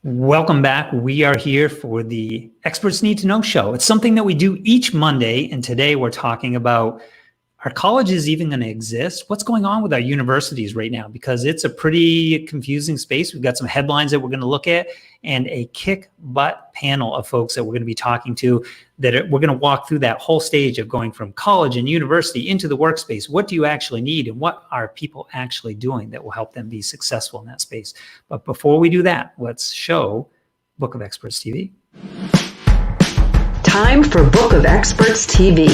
Welcome back. We are here for the Experts Need to Know show. It's something that we do each Monday, and today we're talking about, are colleges even going to exist? What's going on with our universities right now? Because it's a pretty confusing space. We've got some headlines that we're going to look at and a kick-butt panel of folks that we're going to be talking to that we're going to walk through that whole stage of going from college and university into the workspace. What do you actually need, and what are people actually doing that will help them be successful in that space? But before we do that, let's show Book of Experts TV. Time for Book of Experts TV.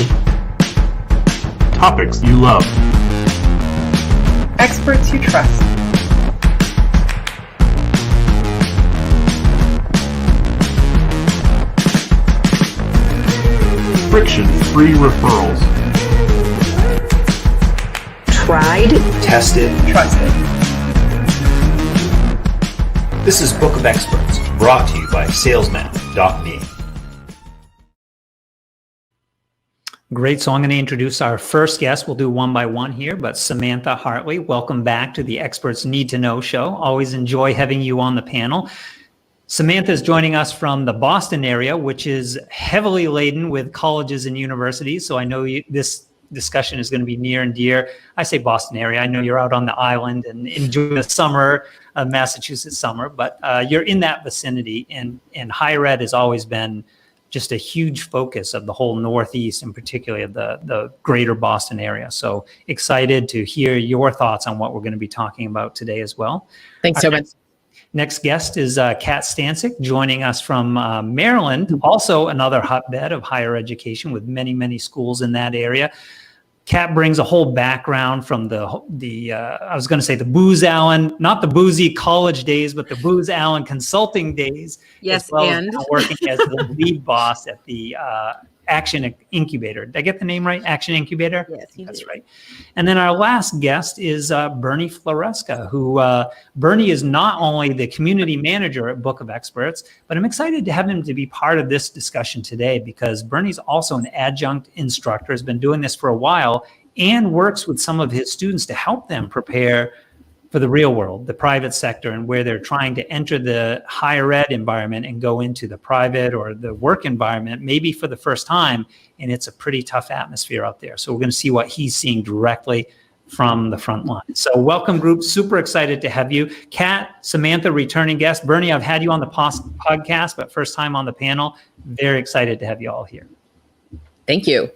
Topics you love. Experts you trust. Friction-free referrals. Tried, Tested, Trusted. This is Book of Experts, brought to you by salesman.me. Great. So I'm going to introduce our first guest. We'll do one by one here, but Samantha Hartley, welcome back to the Experts Need to Know show. Always enjoy having you on the panel. Samantha is joining us from the Boston area, which is heavily laden with colleges and universities. So I know this discussion is going to be near and dear. I say Boston area. I know you're out on the island and enjoying the summer, Massachusetts summer, but you're in that vicinity, and higher ed has always been just a huge focus of the whole Northeast, and particularly of the greater Boston area. So excited to hear your thoughts on what we're going to be talking about today as well. Thanks so much. Next guest is Kat Stancik, joining us from Maryland, also another hotbed of higher education with many, many schools in that area. Kat brings a whole background from I was going to say the Booz Allen, not the boozy college days, but the Booz Allen consulting days. Yes, as well and as working as the lead boss at the Action Incubator. Did I get the name right? Action Incubator? Yes, you That's did. right. And then our last guest is Bernie Floresca, who Bernie is not only the community manager at Book of Experts, but I'm excited to have him to be part of this discussion today because Bernie's also an adjunct instructor, has been doing this for a while, and works with some of his students to help them prepare for the real world, the private sector, and where they're trying to enter the higher ed environment and go into the private or the work environment, maybe for the first time, and it's a pretty tough atmosphere out there. So we're going to see what he's seeing directly from the front line. So welcome, group. Super excited to have you. Kat, Samantha, returning guest. Bernie, I've had you on the podcast, but first time on the panel. Very excited to have you all here. Thank you.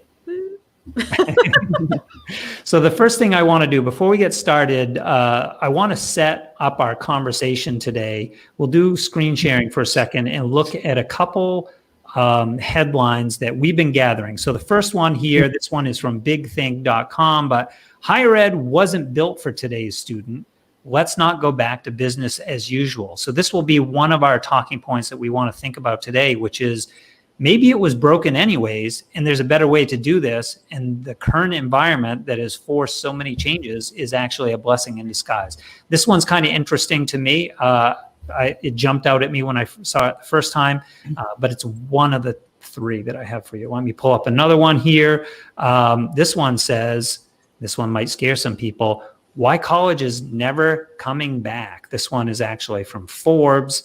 So the first thing I want to do before we get started, I want to set up our conversation today. We'll do screen sharing for a second and look at a couple headlines that we've been gathering. So the first one here, this one is from bigthink.com, but higher ed wasn't built for today's student. Let's not go back to business as usual. So this will be one of our talking points that we want to think about today, which is maybe it was broken anyways, and there's a better way to do this. And the current environment that has forced so many changes is actually a blessing in disguise. This one's kind of interesting to me. It jumped out at me when I saw it the first time, but it's one of the three that I have for you. Let me pull up another one here. This one says, this one might scare some people, why college is never coming back. This one is actually from Forbes.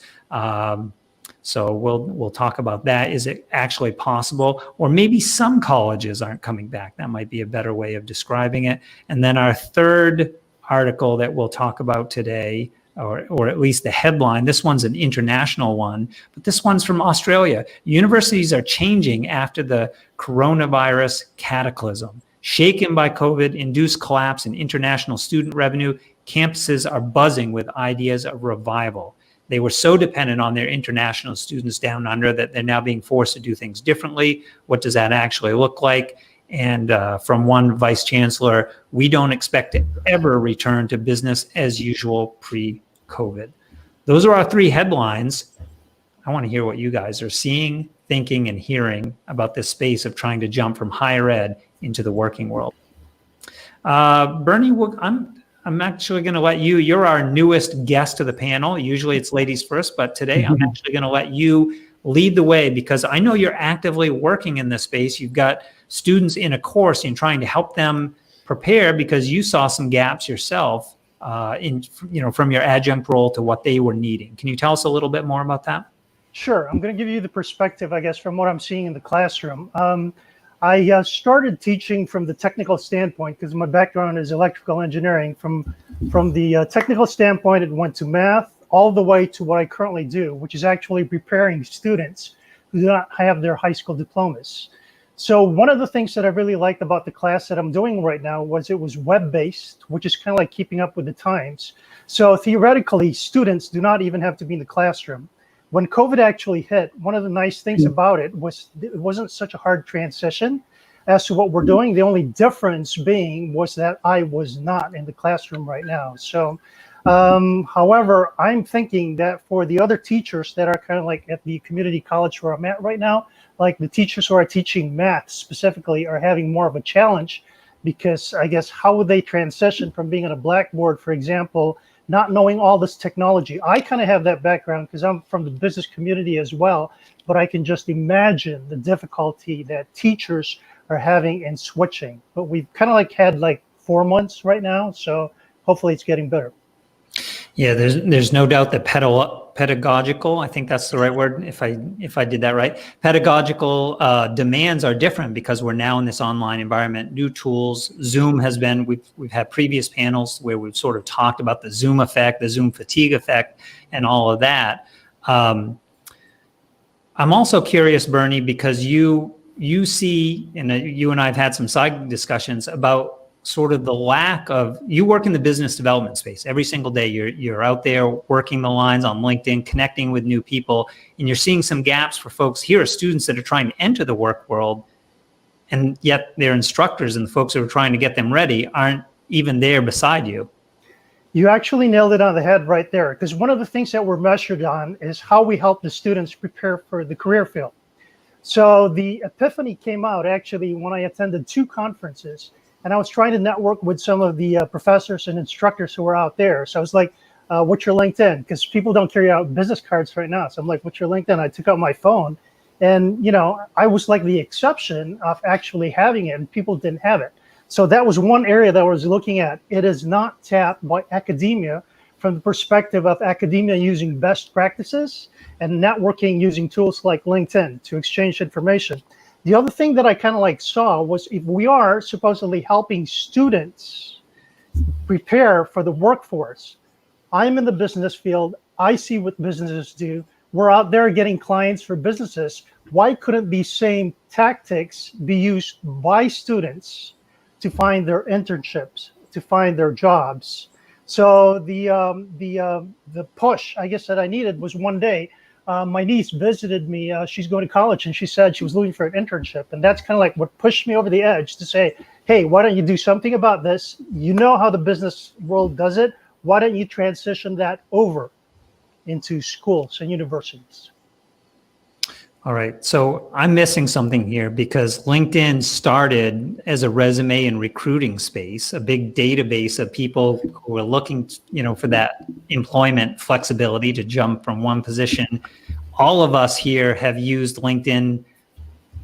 So we'll talk about that. Is it actually possible? Or maybe some colleges aren't coming back. That might be a better way of describing it. And then our third article that we'll talk about today, or at least the headline, this one's an international one, but this one's from Australia. Universities are changing after the coronavirus cataclysm. Shaken by COVID-induced collapse in international student revenue, campuses are buzzing with ideas of revival. They were so dependent on their international students down under that they're now being forced to do things differently. What does that actually look like? And from one vice chancellor, we don't expect to ever return to business as usual pre-COVID. Those are our three headlines. I want to hear what you guys are seeing, thinking, and hearing about this space of trying to jump from higher ed into the working world. Bernie, I'm actually going to let you're our newest guest to the panel. Usually it's ladies first, but today I'm actually going to let you lead the way because I know you're actively working in this space. You've got students in a course and trying to help them prepare because you saw some gaps yourself. from your adjunct role to what they were needing. Can you tell us a little bit more about that? Sure. I'm going to give you the perspective, I guess, from what I'm seeing in the classroom. I started teaching from the technical standpoint because my background is electrical engineering. From the technical standpoint, it went to math all the way to what I currently do, which is actually preparing students who do not have their high school diplomas. So one of the things that I really liked about the class that I'm doing right now was it was web-based, which is kind of like keeping up with the times. So theoretically, students do not even have to be in the classroom. When COVID actually hit, one of the nice things about it was it wasn't such a hard transition as to what we're doing. The only difference being was that I was not in the classroom right now. So, however, I'm thinking that for the other teachers that are kind of like at the community college where I'm at right now, like the teachers who are teaching math specifically are having more of a challenge because I guess how would they transition from being on a blackboard, for example, not knowing all this technology. I kind of have that background because I'm from the business community as well, but I can just imagine the difficulty that teachers are having in switching. But we've kind of like had like 4 months right now, so hopefully it's getting better. Yeah, there's no doubt that pedagogical, I think that's the right word, if I did that right. Pedagogical demands are different because we're now in this online environment. New tools, Zoom has been, we've had previous panels where we've sort of talked about the Zoom effect, the Zoom fatigue effect, and all of that. I'm also curious, Bernie, because you see, and you and I have had some side discussions about sort of the lack of, you work in the business development space every single day. You're out there working the lines on LinkedIn, connecting with new people, and you're seeing some gaps for folks. Here are students that are trying to enter the work world, and yet their instructors and the folks who are trying to get them ready aren't even there beside you. You actually nailed it on the head right there, because one of the things that we're measured on is how we help the students prepare for the career field. So the epiphany came out actually when I attended 2 conferences. And I was trying to network with some of the professors and instructors who were out there. So I was like, what's your LinkedIn? Because people don't carry out business cards right now. So I'm like, what's your LinkedIn? I took out my phone. And, I was like the exception of actually having it, and people didn't have it. So that was one area that I was looking at. It is not tapped by academia from the perspective of academia using best practices and networking using tools like LinkedIn to exchange information. The other thing that I kind of like saw was if we are supposedly helping students prepare for the workforce, I'm in the business field, I see what businesses do, we're out there getting clients for businesses. Why couldn't these same tactics be used by students to find their internships, to find their jobs? So the push, I guess, that I needed was one day, my niece visited me. She's going to college, and she said she was looking for an internship. And that's kind of like what pushed me over the edge to say, hey, why don't you do something about this? You know how the business world does it. Why don't you transition that over into schools and universities? All right. So I'm missing something here because LinkedIn started as a resume and recruiting space, a big database of people who are looking, for that employment flexibility to jump from one position. All of us here have used LinkedIn,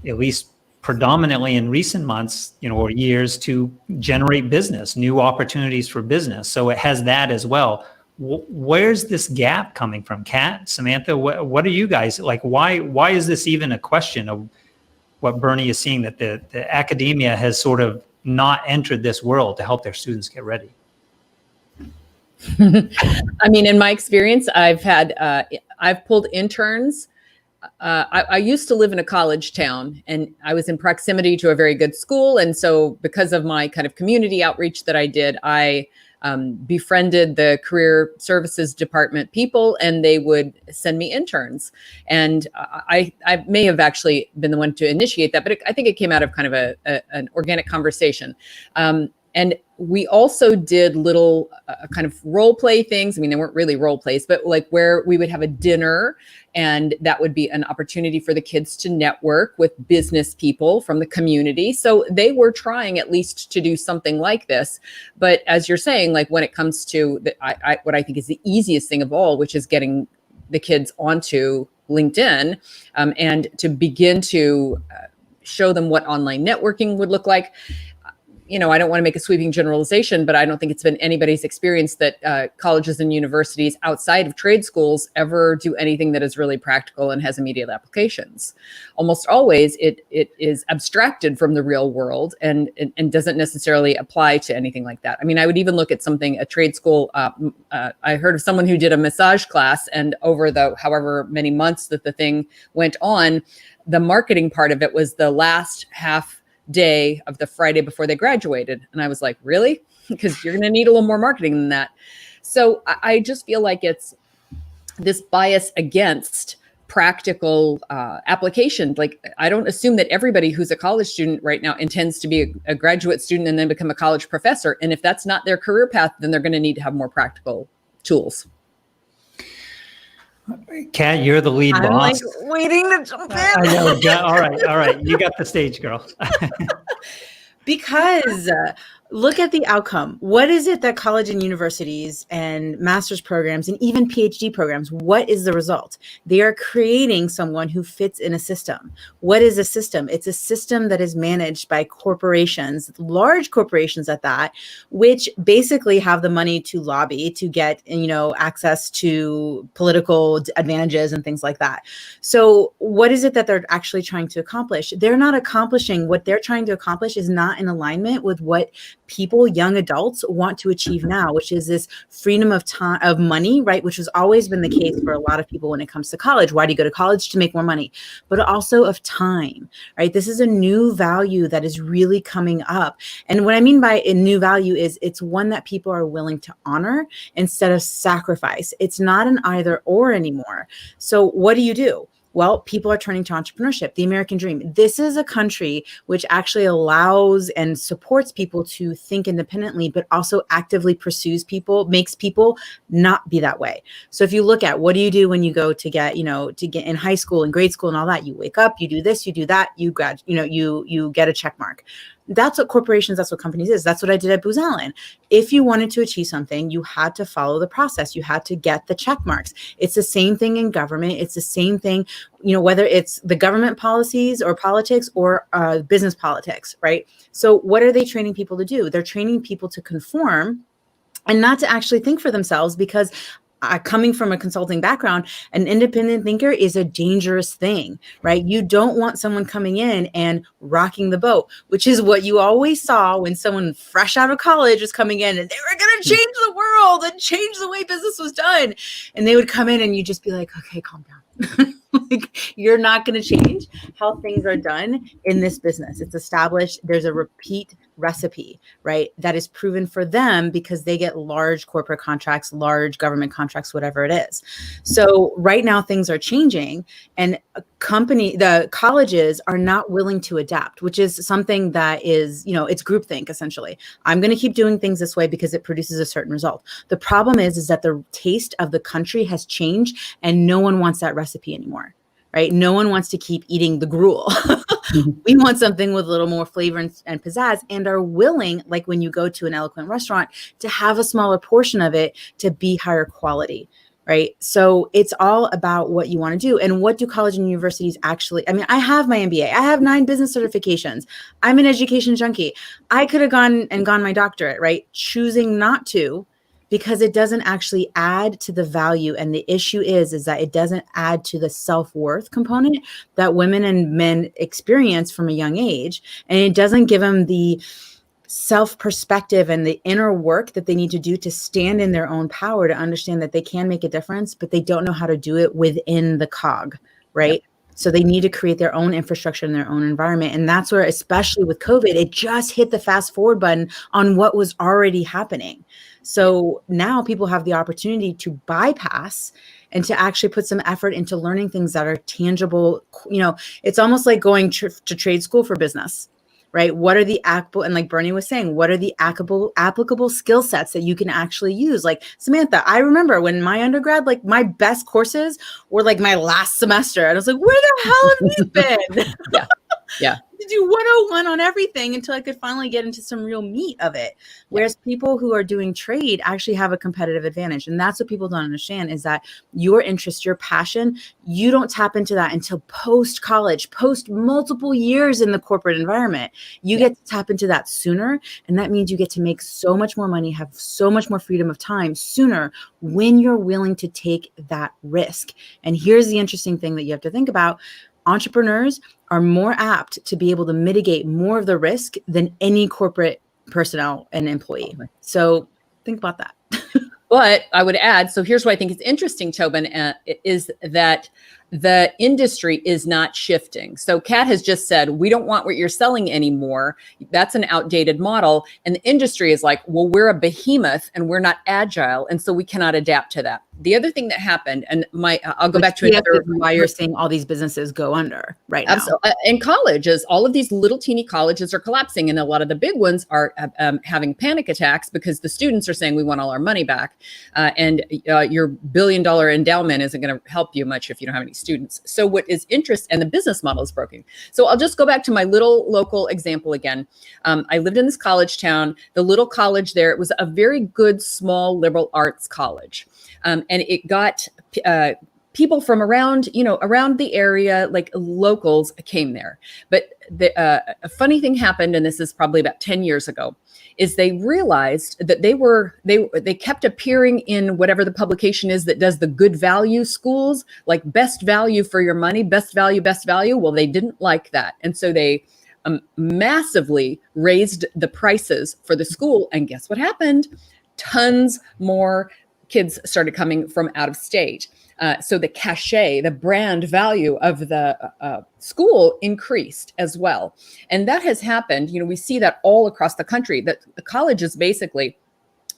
at least predominantly in recent months, or years, to generate business, new opportunities for business. So it has that as well. Where's this gap coming from? Kat, Samantha, what are you guys like? Why is this even a question of what Bernie is seeing, that the academia has sort of not entered this world to help their students get ready? I mean, in my experience, I've pulled interns. I used to live in a college town, and I was in proximity to a very good school. And so because of my kind of community outreach that I did, I befriended the career services department people, and they would send me interns. And I may have actually been the one to initiate that, but I think it came out of kind of an organic conversation. And we also did little kind of role play things. I mean, they weren't really role plays, but like where we would have a dinner, and that would be an opportunity for the kids to network with business people from the community. So they were trying at least to do something like this. But as you're saying, like when it comes to what I think is the easiest thing of all, which is getting the kids onto LinkedIn and to begin to show them what online networking would look like. I don't want to make a sweeping generalization, but I don't think it's been anybody's experience that colleges and universities outside of trade schools ever do anything that is really practical and has immediate applications. Almost always it is abstracted from the real world and doesn't necessarily apply to anything like that. I mean, I would even look at something, a trade school. I heard of someone who did a massage class, and over the however many months that the thing went on, the marketing part of it was the last half day of the Friday before they graduated. And I was like, really? Because you're going to need a little more marketing than that. So I just feel like it's this bias against practical application. Like, I don't assume that everybody who's a college student right now intends to be a graduate student and then become a college professor. And if that's not their career path, then they're going to need to have more practical tools. Kat, you're the lead I'm boss. like waiting to jump in. I know. All right. You got the stage, girl. Because look at the outcome. What is it that college and universities and master's programs and even PhD programs, what is the result? They are creating someone who fits in a system. What is a system? It's a system that is managed by corporations, large corporations at that, which basically have the money to lobby, to get, access to political advantages and things like that. So what is it that they're actually trying to accomplish? They're not accomplishing what they're trying to accomplish is not in alignment with what people, young adults, want to achieve now, which is this freedom of time, of money, right? Which has always been the case for a lot of people when it comes to college. Why do you go to college? To make more money, but also of time, right? This is a new value that is really coming up. And what I mean by a new value is it's one that people are willing to honor instead of sacrifice. It's not an either or anymore. So what do? Well, people are turning to entrepreneurship, the American dream. This is a country which actually allows and supports people to think independently, but also actively pursues people, makes people not be that way. So if you look at what do you do when you go to get, to get in high school and grade school and all that, you wake up, you do this, you do that, you get a check mark. That's what corporations, that's what companies is. That's what I did at Booz Allen. If you wanted to achieve something, you had to follow the process. You had to get the check marks. It's the same thing in government. It's the same thing, whether it's the government policies or politics or business politics, right? So what are they training people to do? They're training people to conform and not to actually think for themselves, because coming from a consulting background, an independent thinker is a dangerous thing, right? You don't want someone coming in and rocking the boat, which is what you always saw when someone fresh out of college was coming in and they were going to change the world and change the way business was done. And they would come in and you'd just be like, okay, calm down. Like, you're not going to change how things are done in this business. It's established. There's a repeat recipe, right? That is proven for them because they get large corporate contracts, large government contracts, whatever it is. So right now things are changing, and the colleges are not willing to adapt, which is something that is, it's groupthink essentially. I'm going to keep doing things this way because it produces a certain result. The problem is that the taste of the country has changed and no one wants that recipe anymore, right? No one wants to keep eating the gruel. We want something with a little more flavor and pizzazz, and are willing, like when you go to an Eloquent restaurant, to have a smaller portion of it to be higher quality, right? So it's all about what you want to do. And what do college and universities actually, I have my MBA. I have 9 business certifications. I'm an education junkie. I could have gone my doctorate, right? Choosing not to, because it doesn't actually add to the value. And the issue is that it doesn't add to the self-worth component that women and men experience from a young age. And it doesn't give them the self-perspective and the inner work that they need to do to stand in their own power, to understand that they can make a difference, but they don't know how to do it within the cog, right? Yep. So they need to create their own infrastructure in their own environment. And that's where, especially with COVID, it just hit the fast forward button on what was already happening. So now people have the opportunity to bypass and to actually put some effort into learning things that are tangible. It's almost like going to trade school for business, right? What are the applicable, and like Bernie was saying, what are the applicable skill sets that you can actually use? Like Samantha, I remember when my undergrad, like my best courses were like my last semester. And I was like, where the hell have these been? Yeah. Yeah. To do 101 on everything until I could finally get into some real meat of it. Whereas people who are doing trade actually have a competitive advantage. And that's what people don't understand, is that your interest, your passion, you don't tap into that until post-college, post multiple years in the corporate environment. You get to tap into that sooner. And that means you get to make so much more money, have so much more freedom of time sooner when you're willing to take that risk. And here's the interesting thing that you have to think about. Entrepreneurs are more apt to be able to mitigate more of the risk than any corporate personnel and employee. So think about that. But I would add, so here's what I think is interesting, Tobin, is that the industry is not shifting. So Kat has just said, we don't want what you're selling anymore. That's an outdated model. And the industry is like, well, we're a behemoth and we're not agile. And so we cannot adapt to that. The other thing that happened, and I'll go back to another. Why you're seeing all these businesses go under right now. Absolutely. In colleges, all of these little teeny colleges are collapsing, and a lot of the big ones are having panic attacks because the students are saying, we want all our money back. And your $1 billion endowment isn't going to help you much if you don't have any students. So what is interesting, and the business model is broken. So I'll just go back to my little local example again. I lived in this college town. The little college there, it was a very good, small liberal arts college. And it got people from around, around the area, like locals came there. But a funny thing happened, and this is probably about 10 years ago, is they realized that they kept appearing in whatever the publication is that does the good value schools, like best value for your money, best value, best value. Well, they didn't like that. And so they massively raised the prices for the school. And guess what happened? Tons more kids started coming from out of state. So the cachet, the brand value of the school increased as well. And that has happened. We see that all across the country, that the college is basically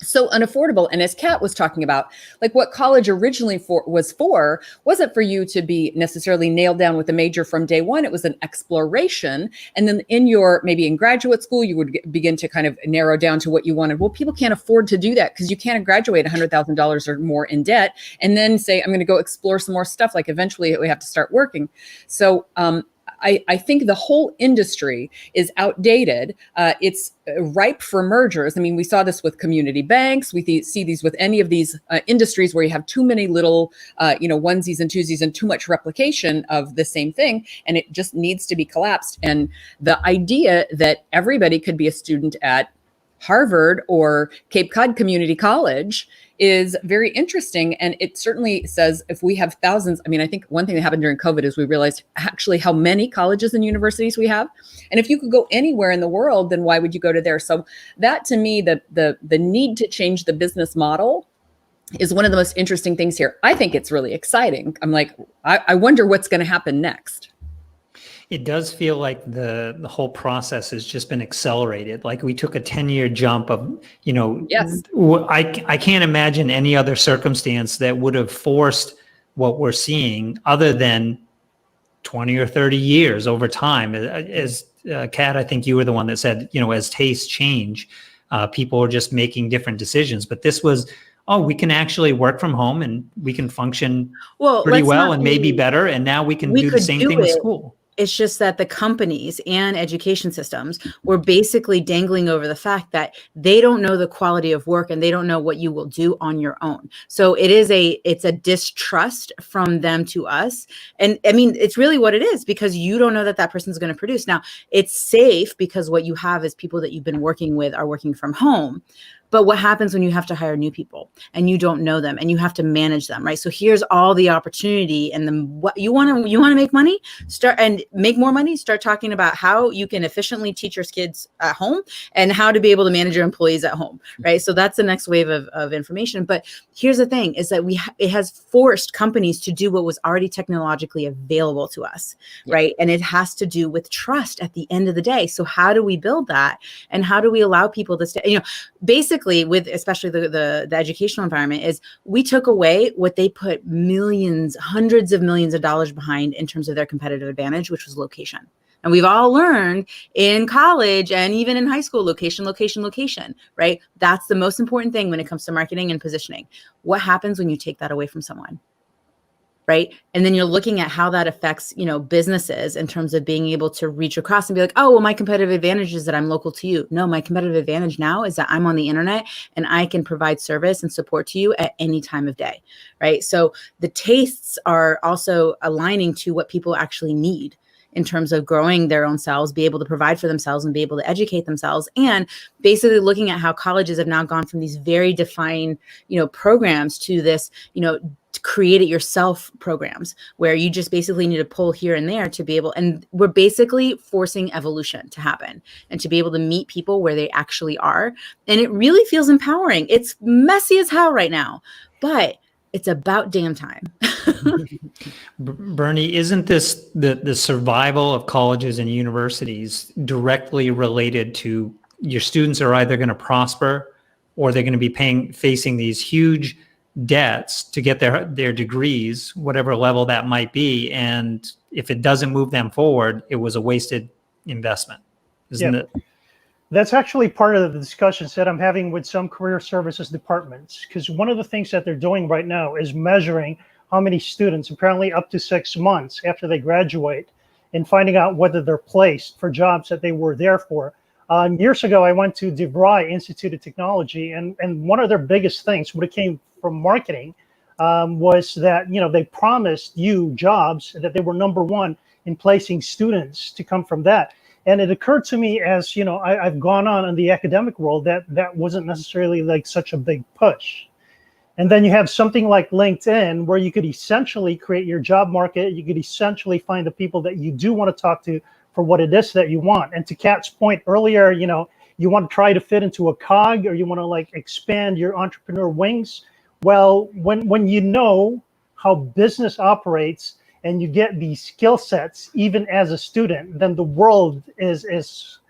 so unaffordable. And as Kat was talking about, like what college originally wasn't for you to be necessarily nailed down with a major from day one. It was an exploration. And then maybe in graduate school, you would begin to kind of narrow down to what you wanted. Well, people can't afford to do that because you can't graduate $100,000 or more in debt and then say, I'm going to go explore some more stuff. Like eventually we have to start working. So, I think the whole industry is outdated. It's ripe for mergers. I mean, we saw this with community banks. We see these with any of these industries where you have too many little, onesies and twosies and too much replication of the same thing. And it just needs to be collapsed. And the idea that everybody could be a student at Harvard or Cape Cod Community College is very interesting. And it certainly says if we have thousands, I think one thing that happened during COVID is we realized actually how many colleges and universities we have. And if you could go anywhere in the world, then why would you go to there? So that to me, the need to change the business model is one of the most interesting things here. I think it's really exciting. I'm like, I wonder what's going to happen next. It does feel like the whole process has just been accelerated. Like we took a 10-year jump of, Yes. I can't imagine any other circumstance that would have forced what we're seeing other than 20 or 30 years over time. As Kat, I think you were the one that said, as tastes change, people are just making different decisions. But this was, we can actually work from home and we can function pretty well and maybe better. And now we can do the same thing with school. It's just that the companies and education systems were basically dangling over the fact that they don't know the quality of work and they don't know what you will do on your own. So it's a distrust from them to us. And it's really what it is, because you don't know that person's going to produce. Now, it's safe because what you have is people that you've been working with are working from home. But what happens when you have to hire new people and you don't know them and you have to manage them, right? So here's all the opportunity, and what you want to make money, start and make more money. Start talking about how you can efficiently teach your kids at home and how to be able to manage your employees at home, right? So that's the next wave of information. But here's the thing: is that it has forced companies to do what was already technologically available to us, right? And it has to do with trust at the end of the day. So how do we build that, and how do we allow people to stay? Basically, with especially the educational environment, is we took away what they put millions, hundreds of millions of dollars behind in terms of their competitive advantage, which was location. And we've all learned in college and even in high school, location, right? That's the most important thing when it comes to marketing and positioning. What happens when you take that away from someone? right? And then you're looking at how that affects, businesses in terms of being able to reach across and be like, oh, well, my competitive advantage is that I'm local to you. No, my competitive advantage now is that I'm on the internet and I can provide service and support to you at any time of day, right? So the tastes are also aligning to what people actually need in terms of growing their own selves, be able to provide for themselves and be able to educate themselves. And basically looking at how colleges have now gone from these very defined, programs to this, create it yourself programs where you just basically need to pull here and there to be able, and we're basically forcing evolution to happen and to be able to meet people where they actually are. And it really feels empowering. It's messy as hell right now, but it's about damn time. Bernie, isn't this the survival of colleges and universities directly related to your students are either going to prosper or they're going to be facing these huge debts to get their degrees, whatever level that might be. And if it doesn't move them forward, it was a wasted investment, isn't it? That's actually part of the discussions that I'm having with some career services departments, because one of the things that they're doing right now is measuring how many students, apparently up to 6 months after they graduate, and finding out whether they're placed for jobs that they were there for. Years ago, I went to DeVry Institute of Technology, and one of their biggest things, when it came from marketing, was that they promised you jobs, that they were number one in placing students to come from that. And it occurred to me as I've gone on in the academic world that wasn't necessarily like such a big push. And then you have something like LinkedIn, where you could essentially create your job market. You could essentially find the people that you do want to talk to for what it is that you want. And to Kat's point earlier, you want to try to fit into a cog, or you want to expand your entrepreneur wings. Well, when you know how business operates and you get these skill sets, even as a student, then the world is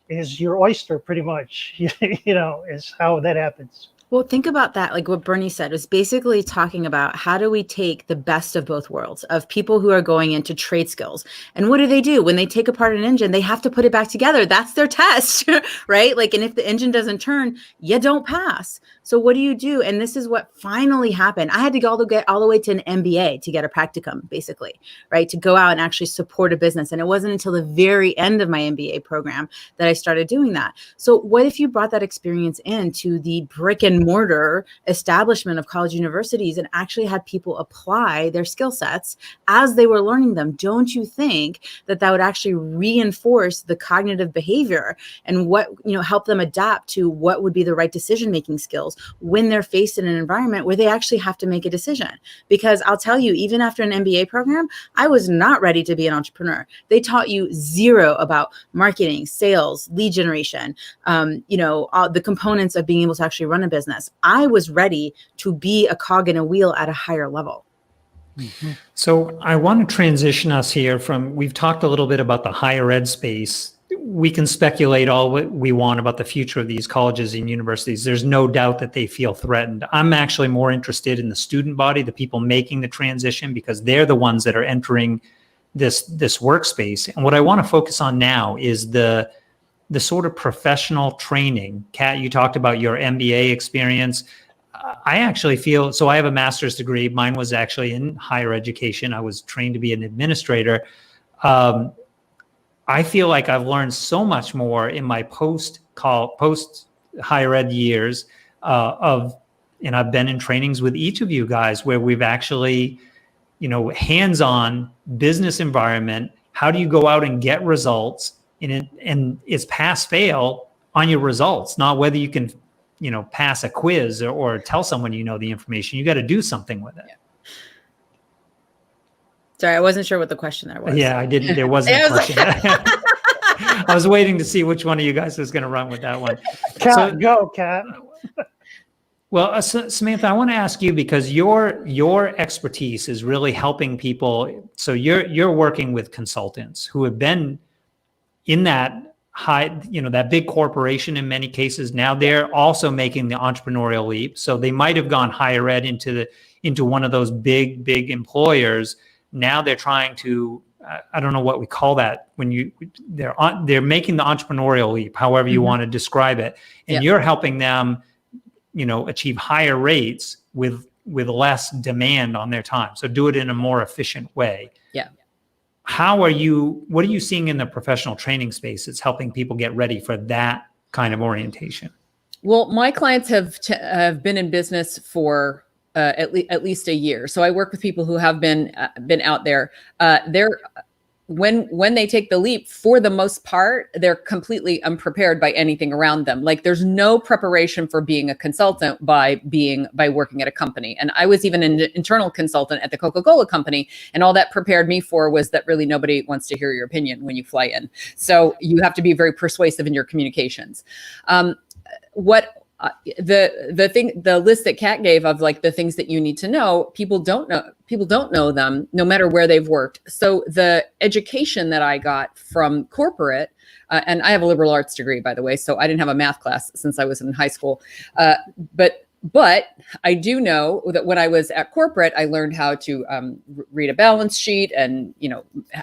your oyster, pretty much. Is how that happens. Well, think about that. Like what Bernie said was basically talking about how do we take the best of both worlds of people who are going into trade skills. And what do? When they take apart an engine, they have to put it back together. That's their test, right? And if the engine doesn't turn, you don't pass. So what do? And this is what finally happened. I had to get all the way to an MBA to get a practicum, basically, right? To go out and actually support a business. And it wasn't until the very end of my MBA program that I started doing that. So what if you brought that experience into the brick and mortar establishment of college universities and actually had people apply their skill sets as they were learning them? Don't you think that would actually reinforce the cognitive behavior and what, help them adapt to what would be the right decision-making skills when they're faced in an environment where they actually have to make a decision? Because I'll tell you, even after an MBA program, I was not ready to be an entrepreneur. They taught you zero about marketing, sales, lead generation, all the components of being able to actually run a business. I was ready to be a cog in a wheel at a higher level. Mm-hmm. So I want to transition us here we've talked a little bit about the higher ed space. We can speculate all what we want about the future of these colleges and universities. There's no doubt that they feel threatened. I'm actually more interested in the student body, the people making the transition, because they're the ones that are entering this workspace. And what I want to focus on now is the sort of professional training. Kat, you talked about your MBA experience. I actually feel, so I have a master's degree. Mine was actually in higher education. I was trained to be an administrator. I feel like I've learned so much more in my post higher ed years and I've been in trainings with each of you guys where we've actually, hands-on business environment. How do you go out and get results? And it's pass fail on your results, not whether you can, pass a quiz or tell someone the information. You got to do something with it. Yeah. Sorry, I wasn't sure what the question there was. Yeah, I didn't. There wasn't a question. I was waiting to see which one of you guys was going to run with that one. Go, Kat. Well, Samantha, I want to ask you, because your expertise is really helping people. So you're working with consultants who have been in that high, that big corporation in many cases. Now they're also making the entrepreneurial leap. So they might have gone higher ed into one of those big employers. Now they're trying to, I don't know what we call that, when they're making the entrepreneurial leap, however you want to describe it. And you're helping them, achieve higher rates with with less demand on their time. So do it in a more efficient way. Yeah. What are you seeing in the professional training space that's helping people get ready for that kind of orientation? Well, my clients have been in business for at least a year. So I work with people who have been out there. When they take the leap, for the most part, they're completely unprepared by anything around them. Like there's no preparation for being a consultant by working at a company. And I was even an internal consultant at the Coca-Cola company. And all that prepared me for was that really nobody wants to hear your opinion when you fly in. So you have to be very persuasive in your communications. The list that Kat gave of like the things that you need to know, people don't know them no matter where they've worked. So the education that I got from corporate, and I have a liberal arts degree, by the way, so I didn't have a math class since I was in high school. But I do know that when I was at corporate, I learned how to read a balance sheet and,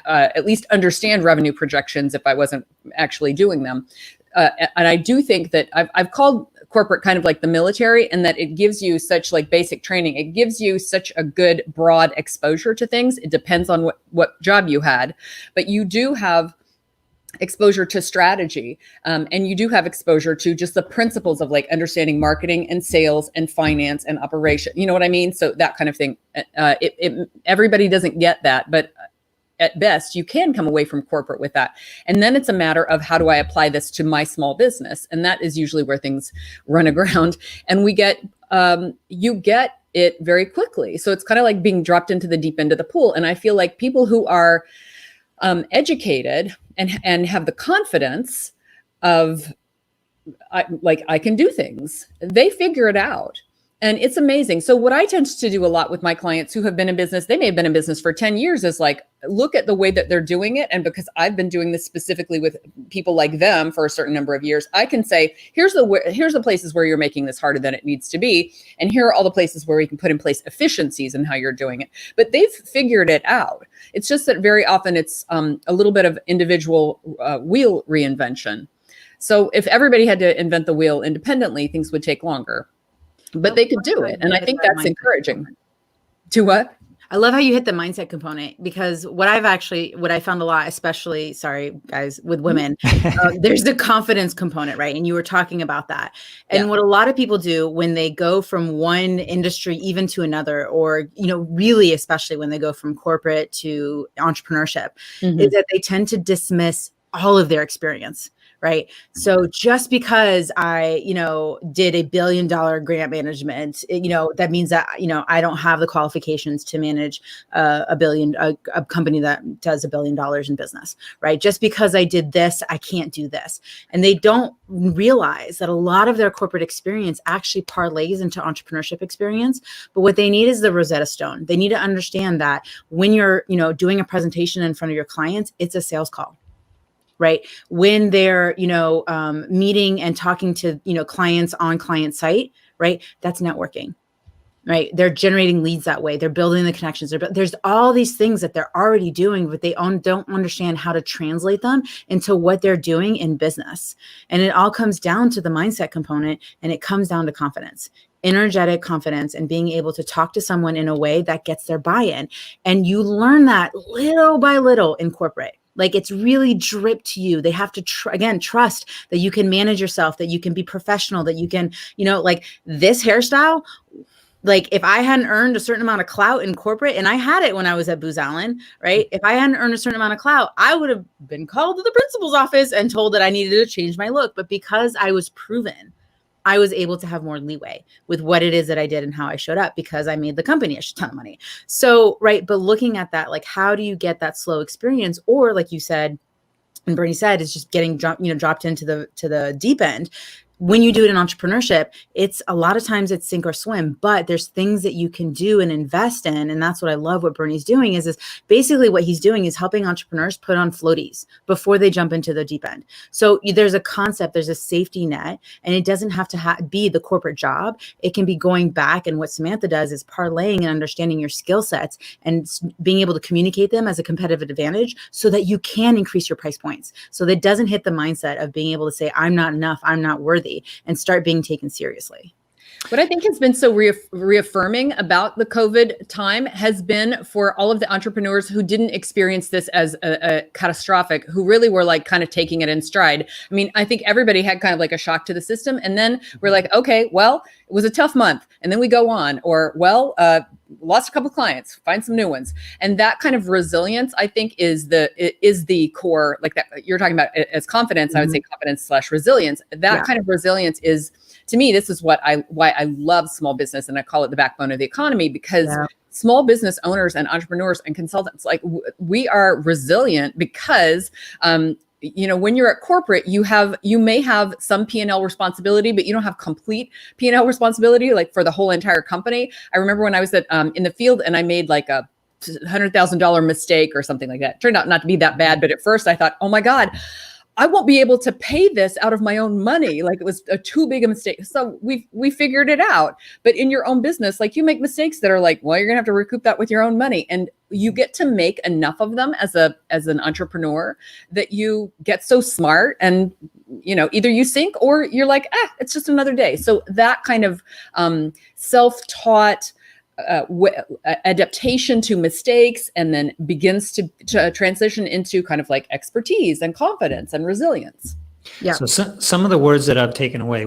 at least understand revenue projections if I wasn't actually doing them. And I do think that I've called corporate kind of like the military, and that it gives you such like basic training. It gives you such a good broad exposure to things. It depends on what job you had, but you do have exposure to strategy. And you do have exposure to just the principles of like understanding marketing and sales and finance and operation. You know what I mean? So that kind of thing. Everybody doesn't get that, but at best, you can come away from corporate with that. And then it's a matter of how do I apply this to my small business? And that is usually where things run aground. And you get it very quickly. So it's kind of like being dropped into the deep end of the pool. And I feel like people who are educated and have the confidence of I can do things, they figure it out. And it's amazing. So what I tend to do a lot with my clients who have been in business, they may have been in business for 10 years, is like, look at the way that they're doing it. And because I've been doing this specifically with people like them for a certain number of years, I can say, here's the places where you're making this harder than it needs to be. And here are all the places where we can put in place efficiencies in how you're doing it. But they've figured it out. It's just that very often it's a little bit of individual wheel reinvention. So if everybody had to invent the wheel independently, things would take longer. But they could do it. And I think that's encouraging. To what? I love how you hit the mindset component, because what I found a lot, especially, sorry guys, with women, there's the confidence component, right? And you were talking about that. And what a lot of people do when they go from one industry even to another, or, really, especially when they go from corporate to entrepreneurship, is that they tend to dismiss all of their experience. Right. So just because I, did $1 billion grant management, that means that, I don't have the qualifications to manage a company that does $1 billion in business. Right. Just because I did this, I can't do this. And they don't realize that a lot of their corporate experience actually parlays into entrepreneurship experience. But what they need is the Rosetta Stone. They need to understand that when you're, doing a presentation in front of your clients, it's a sales call. Right. When they're, meeting and talking to, clients on client site, right. That's networking, right. They're generating leads that way. They're building the connections. There's all these things that they're already doing, but they don't understand how to translate them into what they're doing in business. And it all comes down to the mindset component, and it comes down to confidence. Energetic confidence, and being able to talk to someone in a way that gets their buy-in. And you learn that little by little in corporate. Like, it's really dripped to you. They have to, trust that you can manage yourself, that you can be professional, that you can, like this hairstyle. Like, if I hadn't earned a certain amount of clout in corporate, and I had it when I was at Booz Allen, right? If I hadn't earned a certain amount of clout, I would have been called to the principal's office and told that I needed to change my look. But because I was proven, I was able to have more leeway with what it is that I did and how I showed up, because I made the company a ton of money. So, right. But looking at that, like, how do you get that slow experience? Or like you said, and Bernie said, is just getting dropped into the deep end. When you do it in entrepreneurship, it's a lot of times it's sink or swim, but there's things that you can do and invest in. And that's what I love what Bernie's doing is basically what he's doing is helping entrepreneurs put on floaties before they jump into the deep end. So there's a concept, there's a safety net, and it doesn't have to be the corporate job. It can be going back. And what Samantha does is parlaying and understanding your skill sets and being able to communicate them as a competitive advantage so that you can increase your price points. So that doesn't hit the mindset of being able to say, I'm not enough, I'm not worthy, and start being taken seriously. What I think has been so reaffirming about the COVID time has been for all of the entrepreneurs who didn't experience this as a catastrophic, who really were like kind of taking it in stride. I mean, I think everybody had kind of like a shock to the system. And then we're like, okay, well, it was a tough month. And then we go on, or, well, lost a couple of clients, find some new ones. And that kind of resilience, I think, is the core, like that you're talking about as confidence. I would say confidence/resilience. That kind of resilience is, to me, this is why I love small business, and I call it the backbone of the economy, because small business owners and entrepreneurs and consultants, like we are resilient because, when you're at corporate, you may have some P&L responsibility, but you don't have complete P&L responsibility, like for the whole entire company. I remember when I was in the field and I made like a $100,000 mistake or something like that. It turned out not to be that bad, but at first I thought, oh my God, I won't be able to pay this out of my own money. Like it was too big a mistake. So we figured it out. But in your own business, like you make mistakes that are like, well, you're gonna have to recoup that with your own money. And you get to make enough of them as an entrepreneur that you get so smart, and either you sink or you're like, it's just another day. So that kind of self-taught adaptation to mistakes, and then begins to transition into kind of like expertise and confidence and resilience. Yeah. So some of the words that I've taken away,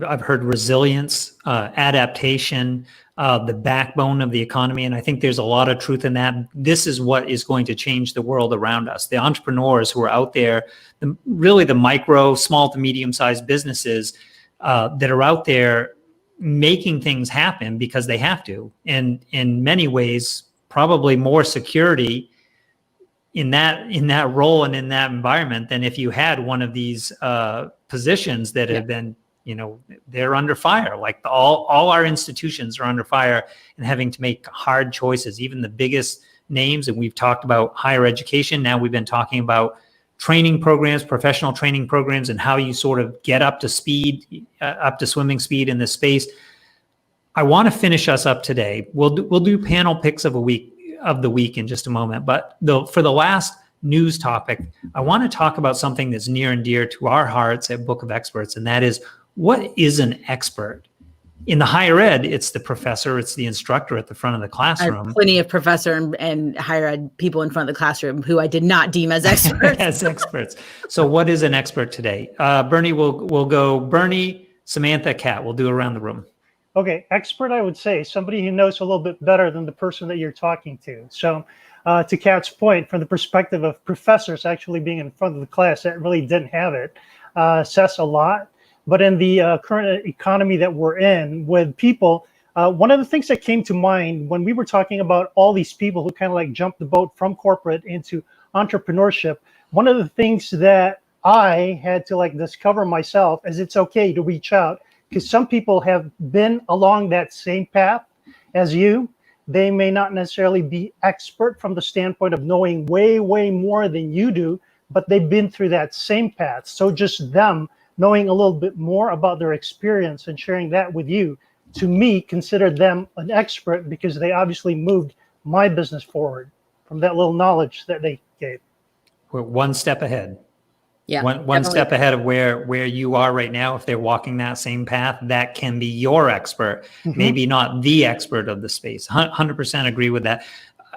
I've heard resilience, adaptation, the backbone of the economy, and I think there's a lot of truth in that. This is what is going to change the world around us. The entrepreneurs who are out there, really the micro, small to medium-sized businesses that are out there making things happen because they have to, and in many ways, probably more security in that role and in that environment than if you had one of these positions that have been, they're under fire. Like all our institutions are under fire and having to make hard choices. Even the biggest names, and we've talked about higher education. Now we've been talking about training programs, professional training programs, and how you sort of get up to speed, up to swimming speed in this space. I want to finish us up today. We'll do panel picks of the week in just a moment. But for the last news topic, I want to talk about something that's near and dear to our hearts at Book of Experts, and that is, what is an expert? In the higher ed, it's the professor, it's the instructor at the front of the classroom. I have plenty of professor and higher ed people in front of the classroom who I did not deem as experts. As experts. So what is an expert today? Bernie, we'll go Bernie, Samantha, Kat. We'll do around the room. Okay, expert, I would say somebody who knows a little bit better than the person that you're talking to. So to Kat's point, from the perspective of professors actually being in front of the class that really didn't have it, says a lot. But in the current economy that we're in with people, one of the things that came to mind when we were talking about all these people who kind of like jumped the boat from corporate into entrepreneurship, one of the things that I had to like discover myself is it's okay to reach out, because some people have been along that same path as you. They may not necessarily be expert from the standpoint of knowing way, way more than you do, but they've been through that same path. So just them knowing a little bit more about their experience and sharing that with you, to me, consider them an expert, because they obviously moved my business forward from that little knowledge that they gave. We're one step ahead. Yeah. One step ahead of where you are right now. If they're walking that same path, that can be your expert, maybe not the expert of the space. 100% agree with that.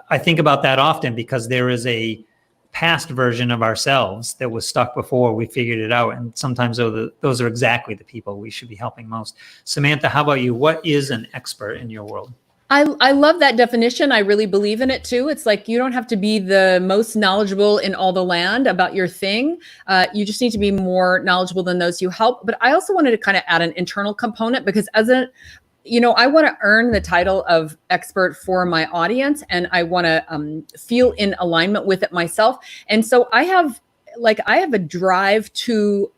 I think about that often because there is a past version of ourselves that was stuck before we figured it out. And sometimes those are exactly the people we should be helping most. Samantha, how about you? What is an expert in your world? I love that definition. I really believe in it too. It's like, you don't have to be the most knowledgeable in all the land about your thing. You just need to be more knowledgeable than those you help. But I also wanted to kind of add an internal component, because I want to earn the title of expert for my audience, and I want to feel in alignment with it myself. And so I have a drive to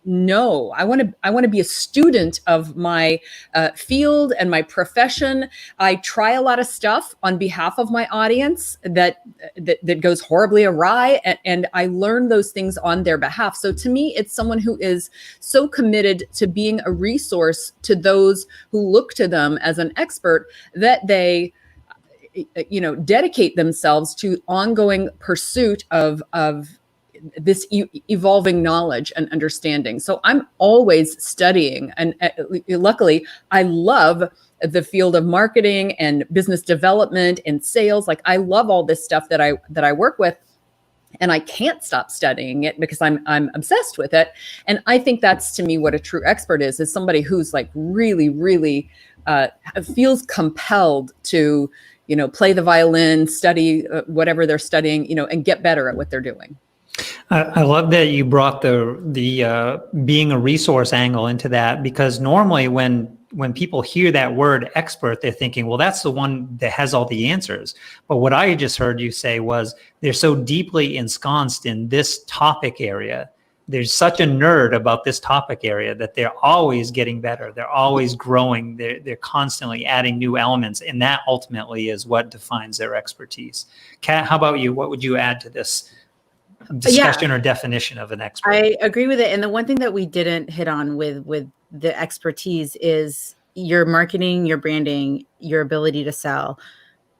know. I want to be a student of my field and my profession. I try a lot of stuff on behalf of my audience that goes horribly awry, and I learn those things on their behalf. So to me, it's someone who is so committed to being a resource to those who look to them as an expert that they dedicate themselves to ongoing pursuit of this evolving knowledge and understanding. So I'm always studying, and luckily I love the field of marketing and business development and sales. Like I love all this stuff that I work with, and I can't stop studying it because I'm obsessed with it. And I think that's, to me, what a true expert is somebody who's like really feels compelled to, play the violin, study whatever they're studying, and get better at what they're doing. I love that you brought the being a resource angle into that, because normally when people hear that word expert, they're thinking, well, that's the one that has all the answers. But what I just heard you say was they're so deeply ensconced in this topic area. There's such a nerd about this topic area that they're always getting better. They're always growing. They're constantly adding new elements. And that ultimately is what defines their expertise. Kat, how about you? What would you add to this discussion or definition of an expert? I agree with it. And the one thing that we didn't hit on with the expertise is your marketing, your branding, your ability to sell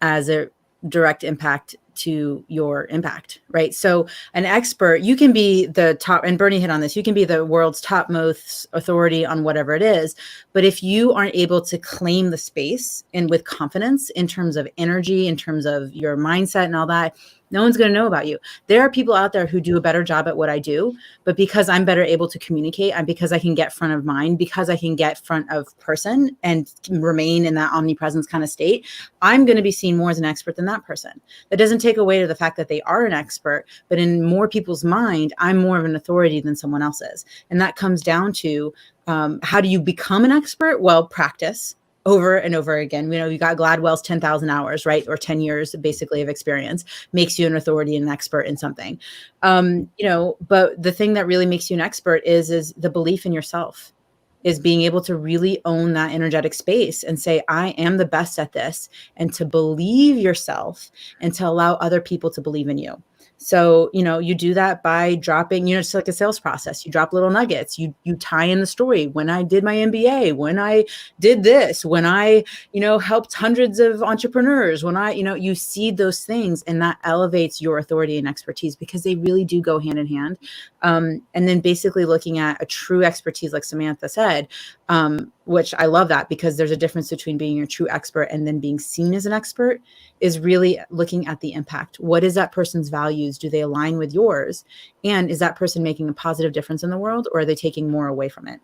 as a direct impact to your impact, right? So an expert, you can be the top, and Bernie hit on this, you can be the world's topmost authority on whatever it is, but if you aren't able to claim the space and with confidence in terms of energy, in terms of your mindset and all that, no one's going to know about you. There are people out there who do a better job at what I do, but because I'm better able to communicate, and because I can get front of mind, because I can get front of person and remain in that omnipresence kind of state, I'm going to be seen more as an expert than that person. That doesn't take away to the fact that they are an expert, but in more people's mind, I'm more of an authority than someone else is. And that comes down to how do you become an expert? Well, practice. Over and over again. You got Gladwell's 10,000 hours, right? Or 10 years basically of experience makes you an authority and an expert in something. But the thing that really makes you an expert is the belief in yourself, is being able to really own that energetic space and say, I am the best at this, and to believe yourself and to allow other people to believe in you. So, you do that by dropping, it's like a sales process. You drop little nuggets, you tie in the story. When I did my MBA, when I did this, when I, helped hundreds of entrepreneurs, when I, you see those things, and that elevates your authority and expertise, because they really do go hand in hand. And then basically looking at a true expertise, like Samantha said, which I love that, because there's a difference between being a true expert and then being seen as an expert, is really looking at the impact. What is that person's values? Do they align with yours? And is that person making a positive difference in the world, or are they taking more away from it?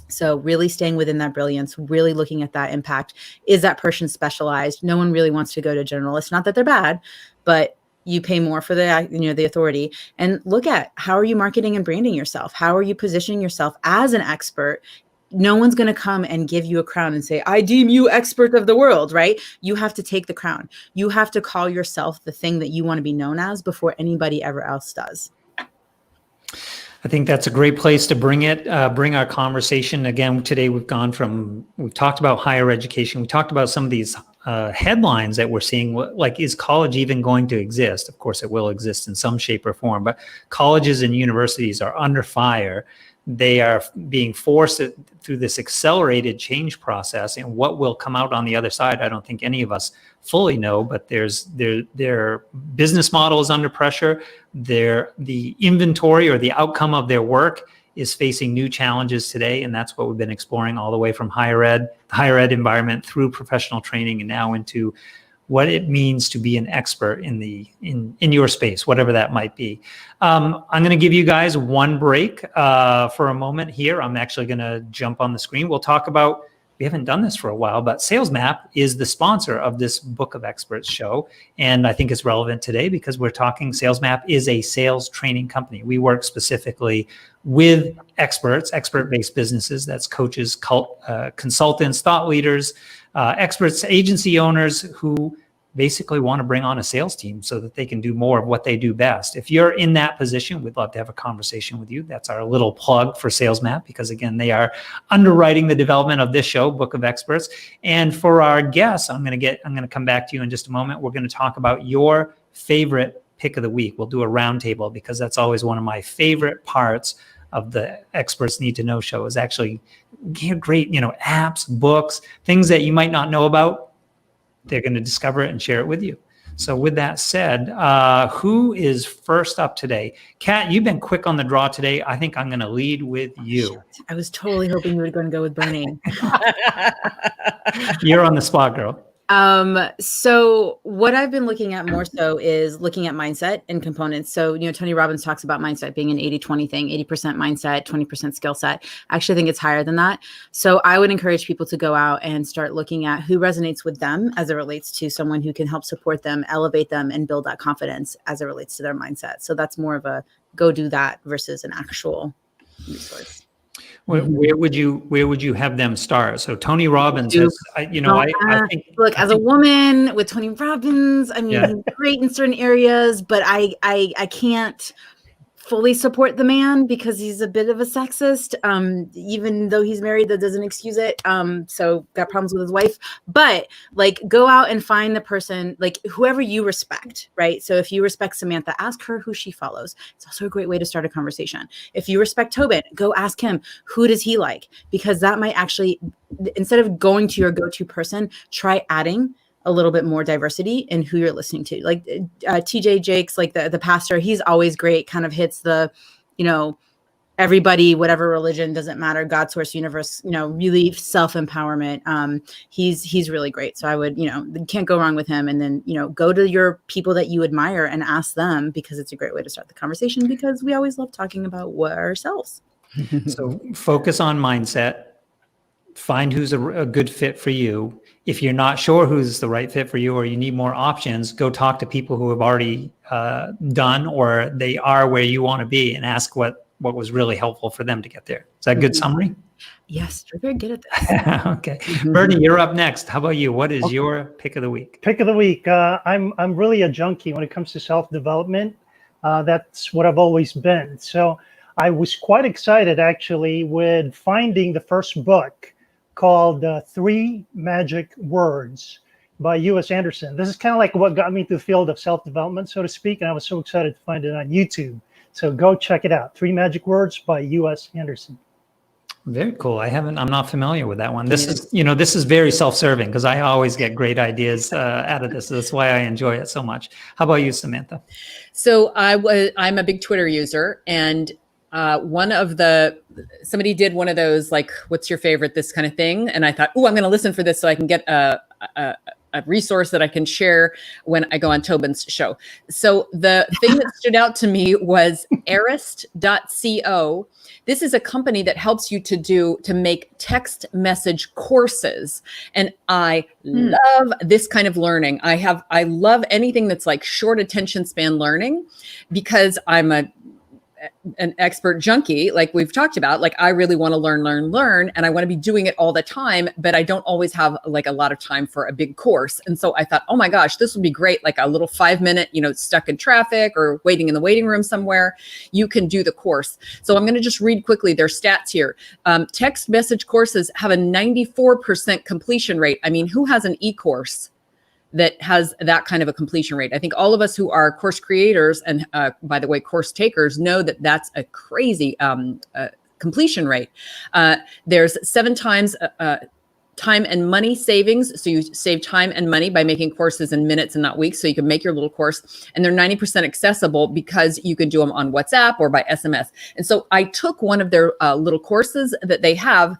So really staying within that brilliance, really looking at that impact. Is that person specialized? No one really wants to go to generalists. Not that they're bad, but you pay more for the authority. And look at, how are you marketing and branding yourself? How are you positioning yourself as an expert? No one's going to come and give you a crown and say, I deem you expert of the world, right? You have to take the crown. You have to call yourself the thing that you want to be known as before anybody ever else does. I think that's a great place to bring our conversation. Again, today we've talked about higher education. We talked about some of these headlines that we're seeing, like, is college even going to exist? Of course, it will exist in some shape or form, but colleges and universities are under fire. They are being forced through this accelerated change process, and what will come out on the other side, I don't think any of us fully know, but their business model is under pressure. The inventory or the outcome of their work is facing new challenges today, and that's what we've been exploring all the way from higher ed environment through professional training, and now into what it means to be an expert in your space, whatever that might be. I'm going to give you guys one break for a moment here. I'm actually going to jump on the screen. We'll talk about, we haven't done this for a while, but SalesMap is the sponsor of this Book of Experts show. And I think it's relevant today because we're talking, SalesMap is a sales training company. We work specifically with experts, expert-based businesses. That's coaches, consultants, thought leaders, experts, agency owners who basically want to bring on a sales team so that they can do more of what they do best. If you're in that position, we'd love to have a conversation with you. That's our little plug for SalesMap, because again, they are underwriting the development of this show, Book of Experts. And for our guests, I'm going to come back to you in just a moment. We're going to talk about your favorite pick of the week. We'll do a roundtable, because that's always one of my favorite parts of the Experts Need to Know show, is actually great, apps, books, things that you might not know about. They're going to discover it and share it with you. So with that said, who is first up today? Kat, you've been quick on the draw today. I think I'm going to lead with you. I was totally hoping you were going to go with Bernie. You're on the spot, girl. So what I've been looking at more so is looking at mindset and components. So, Tony Robbins talks about mindset being an 80-20 thing, 80% mindset, 20% skill set. I actually think it's higher than that. So I would encourage people to go out and start looking at who resonates with them as it relates to someone who can help support them, elevate them, and build that confidence as it relates to their mindset. So that's more of a go do that versus an actual resource. Where would you have them start? So Tony Robbins has, I think, look, as a woman with Tony Robbins, I mean, he's great in certain areas, but I can't fully support the man because he's a bit of a sexist. Even though he's married, that doesn't excuse it. So got problems with his wife, but like go out and find the person, like whoever you respect, right? So if you respect Samantha, ask her who she follows. It's also a great way to start a conversation. If you respect Tobin, go ask him, who does he like? Because that might actually, instead of going to your go-to person, try adding a little bit more diversity in who you're listening to. Like TJ Jakes, like the pastor, he's always great, kind of hits the, everybody, whatever religion, doesn't matter, God, source, universe, really self-empowerment. He's really great. So I would, can't go wrong with him. And then, go to your people that you admire and ask them, because it's a great way to start the conversation, because we always love talking about ourselves. So focus on mindset, find who's a good fit for you. If you're not sure who's the right fit for you, or you need more options, go talk to people who have already done, or they are where you want to be, and ask what was really helpful for them to get there. Is that a good summary? Yes, you're very good at this. Okay. Bernie, you're up next. How about you? What is your pick of the week? Pick of the week. I'm really a junkie when it comes to self-development. That's what I've always been. So I was quite excited actually with finding the first book called 3 Magic Words by U.S. Anderson. This is kind of like what got me into the field of self-development, so to speak, and I was so excited to find it on YouTube. So go check it out. 3 Magic Words by U.S. Anderson. Very cool. I'm not familiar with that one. This is very self-serving, because I always get great ideas out of this. So that's why I enjoy it so much. How about you, Samantha? So I'm a big Twitter user, and somebody did one of those, like, what's your favorite, this kind of thing. And I thought, I'm going to listen for this so I can get a resource that I can share when I go on Tobin's show. So the thing that stood out to me was arist.co. This is a company that helps you to make text message courses. And I love this kind of learning. I love anything that's like short attention span learning, because I'm an expert junkie, like we've talked about. Like, I really want to learn, and I want to be doing it all the time, but I don't always have like a lot of time for a big course. And so I thought, oh my gosh, this would be great. Like a little 5-minute, stuck in traffic or waiting in the waiting room somewhere, you can do the course. So I'm going to just read quickly their stats here. Text message courses have a 94% completion rate. I mean, who has an e-course that has that kind of a completion rate? I think all of us who are course creators and, by the way, course takers know that that's a crazy completion rate. There's 7 times time and money savings. So you save time and money by making courses in minutes and not weeks. So you can make your little course, and they're 90% accessible because you can do them on WhatsApp or by SMS. And so I took one of their little courses that they have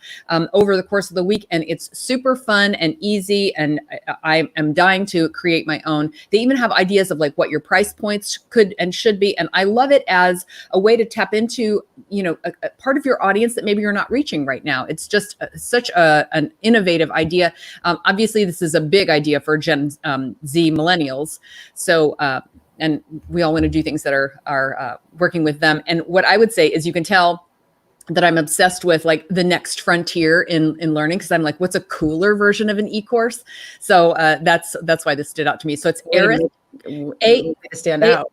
over the course of the week, and it's super fun and easy. And I am dying to create my own. They even have ideas of like what your price points could and should be. And I love it as a way to tap into, a part of your audience that maybe you're not reaching right now. It's just such an innovative idea. Obviously, this is a big idea for Gen Z millennials. So, and we all want to do things that are working with them. And what I would say is, you can tell that I'm obsessed with like the next frontier in learning, because I'm like, what's a cooler version of an e-course? So that's why this stood out to me. So it's Arist, stand out.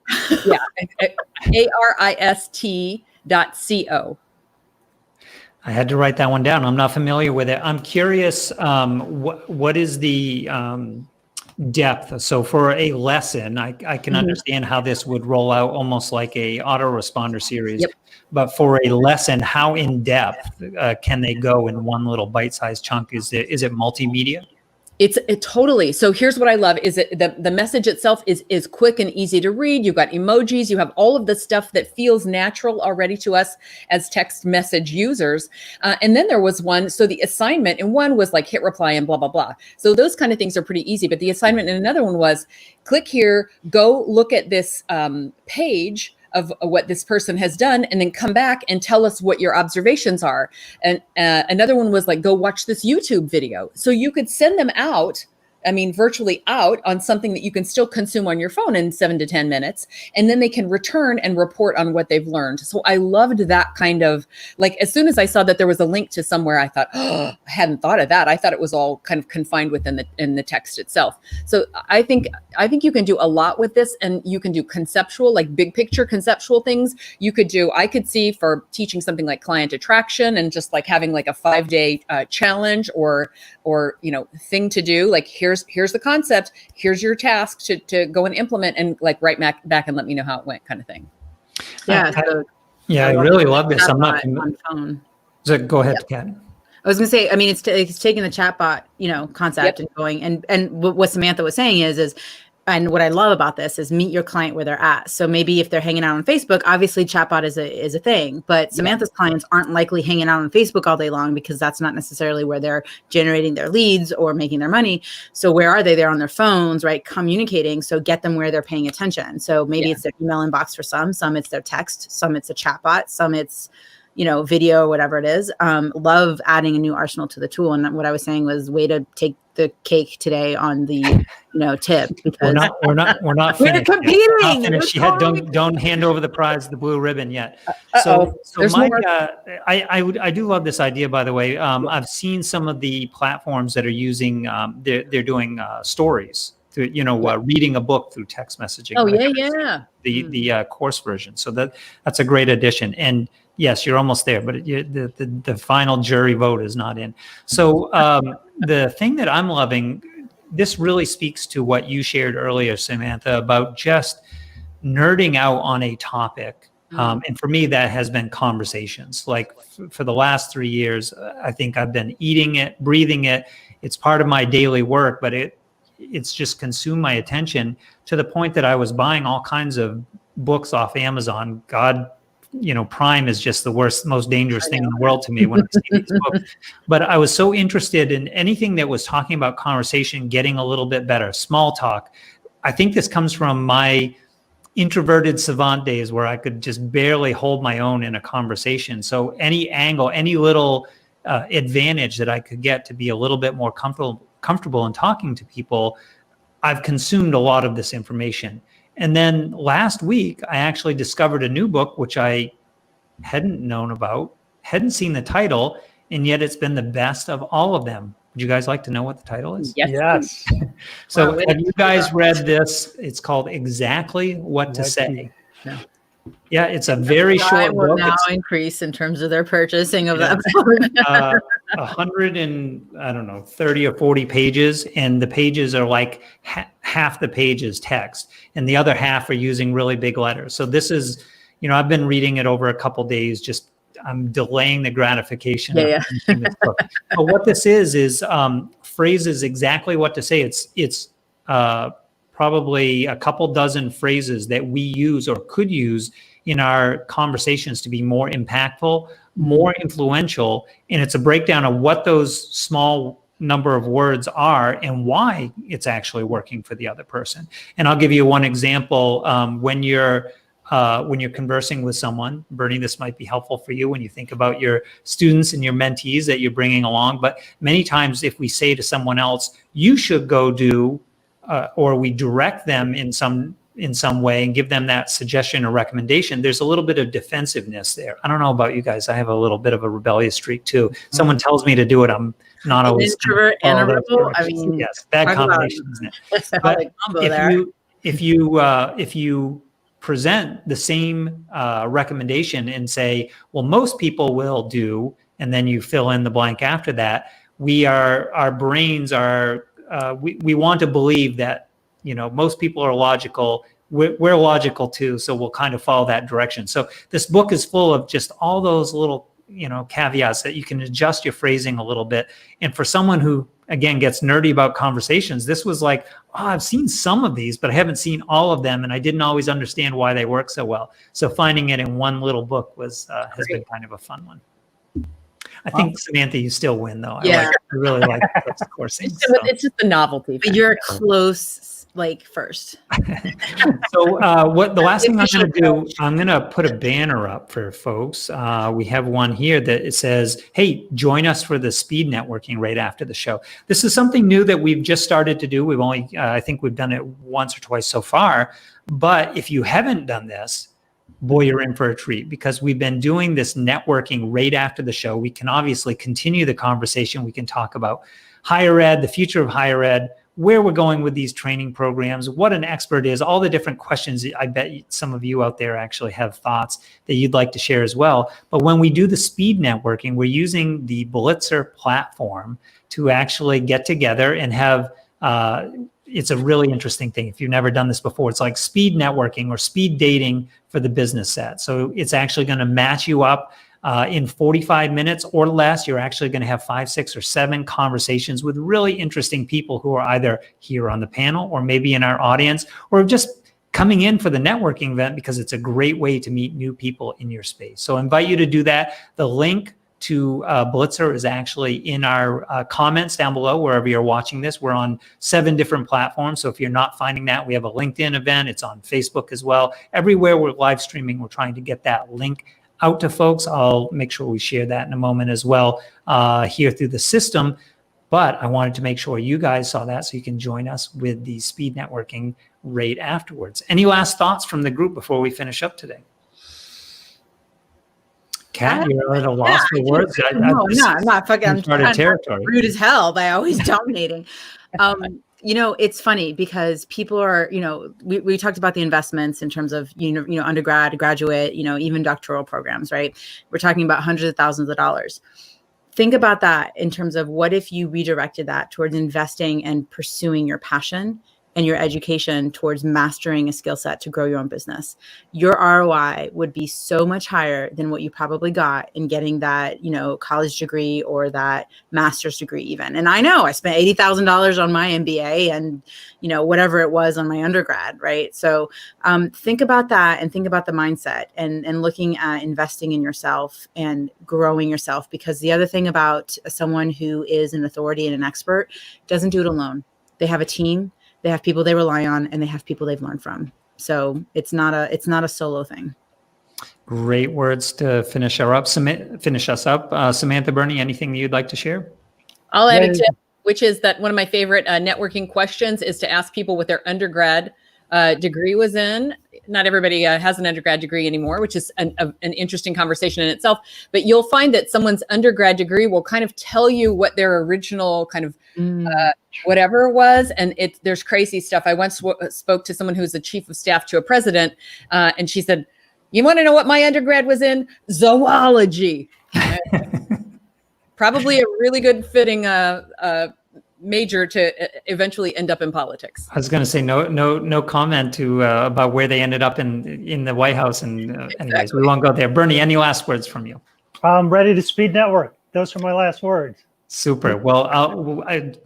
arist.co. I had to write that one down. I'm not familiar with it. I'm curious, what is the depth? So for a lesson, I can understand how this would roll out almost like a autoresponder series. Yep. But for a lesson, how in depth can they go in one little bite-sized chunk? Is it multimedia? It totally. So here's what I love is that the message itself is quick and easy to read. You've got emojis, you have all of the stuff that feels natural already to us as text message users. And then there was one, so the assignment, and one was like hit reply and blah, blah, blah. So those kind of things are pretty easy. But the assignment in another one was click here, go look at this page of what this person has done, and then come back and tell us what your observations are. And another one was like, go watch this YouTube video. So you could send them out, I mean, virtually out on something that you can still consume on your phone in 7 to 10 minutes. And then they can return and report on what they've learned. So I loved that kind of, like, as soon as I saw that there was a link to somewhere, I thought, oh, I hadn't thought of that. I thought it was all kind of confined within the text itself. So I think you can do a lot with this, and you can do conceptual, like big picture conceptual things. I could see for teaching something like client attraction and just like having like a 5-day challenge or thing to do, like here's the concept, here's your task to go and implement, and like write back and let me know how it went, kind of thing. Yeah. I really love this. I'm not on phone. So go ahead, Kat. I was going to say, I mean, it's taking the chatbot, concept and going, and what Samantha was saying is, and what I love about this is meet your client where they're at. So maybe if they're hanging out on Facebook, obviously chatbot is a thing, but Samantha's clients aren't likely hanging out on Facebook all day long, because that's not necessarily where they're generating their leads or making their money. So where are they? They're on their phones, right? Communicating. So get them where they're paying attention. So maybe it's their email inbox for some it's their text, some it's a chatbot, some it's video, whatever it is. Love adding a new arsenal to the tool. And what I was saying was way to take the cake today on the, tip, because we're not finished. We're competing. Don't hand over the prize, the blue ribbon yet. So Mike, I do love this idea, by the way. I've seen some of the platforms that are using, they're doing stories through, reading a book through text messaging. Oh yeah. The course version. So that's a great addition. And yes, you're almost there, but the final jury vote is not in. So the thing that I'm loving, this really speaks to what you shared earlier, Samantha, about just nerding out on a topic. And for me, that has been conversations. Like for the last 3 years, I think I've been eating it, breathing it. It's part of my daily work, but it's just consumed my attention to the point that I was buying all kinds of books off Amazon. God, Prime is just the worst, most dangerous thing in the world to me when I see these books. But I was so interested in anything that was talking about conversation, getting a little bit better, small talk. I think this comes from my introverted savant days where I could just barely hold my own in a conversation. So any angle, any little advantage that I could get to be a little bit more comfortable in talking to people, I've consumed a lot of this information. And then last week, I actually discovered a new book, which I hadn't known about, hadn't seen the title, and yet it's been the best of all of them. Would you guys like to know what the title is? Yes. So have you guys read this? It's called Exactly What to Say. Yeah, it's a very short will book. now increase in terms of their purchasing of that book. 30 or 40 pages, and the pages are like half the page is text, and the other half are using really big letters. So this is, I've been reading it over a couple days. Just I'm delaying the gratification of finishing this book. But what this is phrases exactly what to say. It's probably a couple dozen phrases that we use or could use in our conversations to be more impactful, more influential. And it's a breakdown of what those small number of words are and why it's actually working for the other person. And I'll give you one example. When you're conversing with someone, Bernie, this might be helpful for you when you think about your students and your mentees that you're bringing along. But many times if we say to someone else, you should go do, or we direct them in some way and give them that suggestion or recommendation, there's a little bit of defensiveness there. I don't know about you guys. I have a little bit of a rebellious streak too. Someone tells me to do it, I'm not always introvert and a rebel. I mean, yes, bad combination, isn't it? But if you present the same recommendation and say, well, most people will do, and then you fill in the blank after that, our brains are, we want to believe that, most people are logical. We're logical too. So we'll kind of follow that direction. So this book is full of just all those little, caveats that you can adjust your phrasing a little bit. And for someone who again, gets nerdy about conversations, this was like, oh, I've seen some of these, but I haven't seen all of them, and I didn't always understand why they work so well. So finding it in one little book has been kind of a fun one. I think, Samantha, you still win, though. Yeah. I really like the coursing. It's just the novelty. But you're close, like first. So what the last thing I'm going to do, I'm going to put a banner up for folks. We have one here that it says, hey, join us for the speed networking right after the show. This is something new that we've just started to do. We've only, I think we've done it once or twice so far. But if you haven't done this, boy, you're in for a treat, because we've been doing this networking right after the show. We can obviously continue the conversation. We can talk about higher ed, the future of higher ed, where we're going with these training programs, what an expert is, all the different questions. I bet some of you out there actually have thoughts that you'd like to share as well. But when we do the speed networking, we're using the Blitzer platform to actually get together and have it's a really interesting thing. If you've never done this before, it's like speed networking or speed dating for the business set. So it's actually going to match you up in 45 minutes or less. You're actually going to have 5, 6, or 7 conversations with really interesting people who are either here on the panel or maybe in our audience, or just coming in for the networking event, because it's a great way to meet new people in your space. So I invite you to do that. The link to Blitzer is actually in our comments down below, wherever you're watching this. We're on 7 different platforms. So if you're not finding that, we have a LinkedIn event. It's on Facebook as well. Everywhere we're live streaming, we're trying to get that link out to folks. I'll make sure we share that in a moment as well here through the system. But I wanted to make sure you guys saw that so you can join us with the speed networking right afterwards. Any last thoughts from the group before we finish up today? Kat, you're at a loss for words. No, I'm not fucking. I'm territory. Rude as hell by always dominating. You know, it's funny because people are, you know, we talked about the investments in terms of, you know, undergrad, graduate, you know, even doctoral programs, right? We're talking about hundreds of thousands of dollars. Think about that in terms of what if you redirected that towards investing and pursuing your passion and your education towards mastering a skill set to grow your own business. Your ROI would be so much higher than what you probably got in getting that, you know, college degree or that master's degree even. And I know I spent $80,000 on my MBA and, you know, whatever it was on my undergrad, right? So think about that and think about the mindset and looking at investing in yourself and growing yourself, because the other thing about someone who is an authority and an expert doesn't do it alone. They have a team. They have people they rely on, and they have people they've learned from. So it's not a solo thing. Great words to finish us up. Samantha, Bernie, anything you'd like to share? I'll add a tip, which is that one of my favorite networking questions is to ask people what their undergrad degree was in. Not everybody has an undergrad degree anymore, which is an interesting conversation in itself. But you'll find that someone's undergrad degree will kind of tell you what their original kind of whatever was. And there's crazy stuff. I once spoke to someone who was the chief of staff to a president, and she said, "You want to know what my undergrad was in? Zoology." Probably a really good fitting major to eventually end up in politics. I was going to say no comment to about where they ended up in the White House. And anyways, we won't go there. Bernie, any last words from you? I'm ready to speed network. Those are my last words. Super. Well,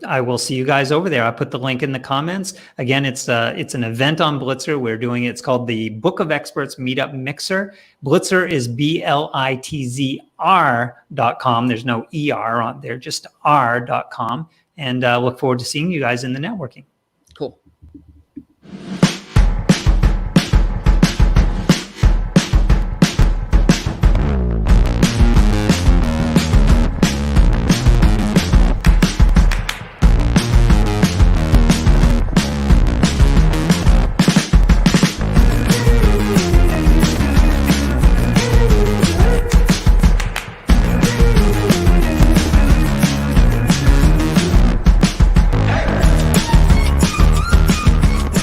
I will see you guys over there. I'll put the link in the comments. Again, it's an event on Blitzer. We're doing it's called the Book of Experts Meetup Mixer. Blitzer is BLITZR.com. There's no ER on there, just R.com. And look forward to seeing you guys in the networking. Cool.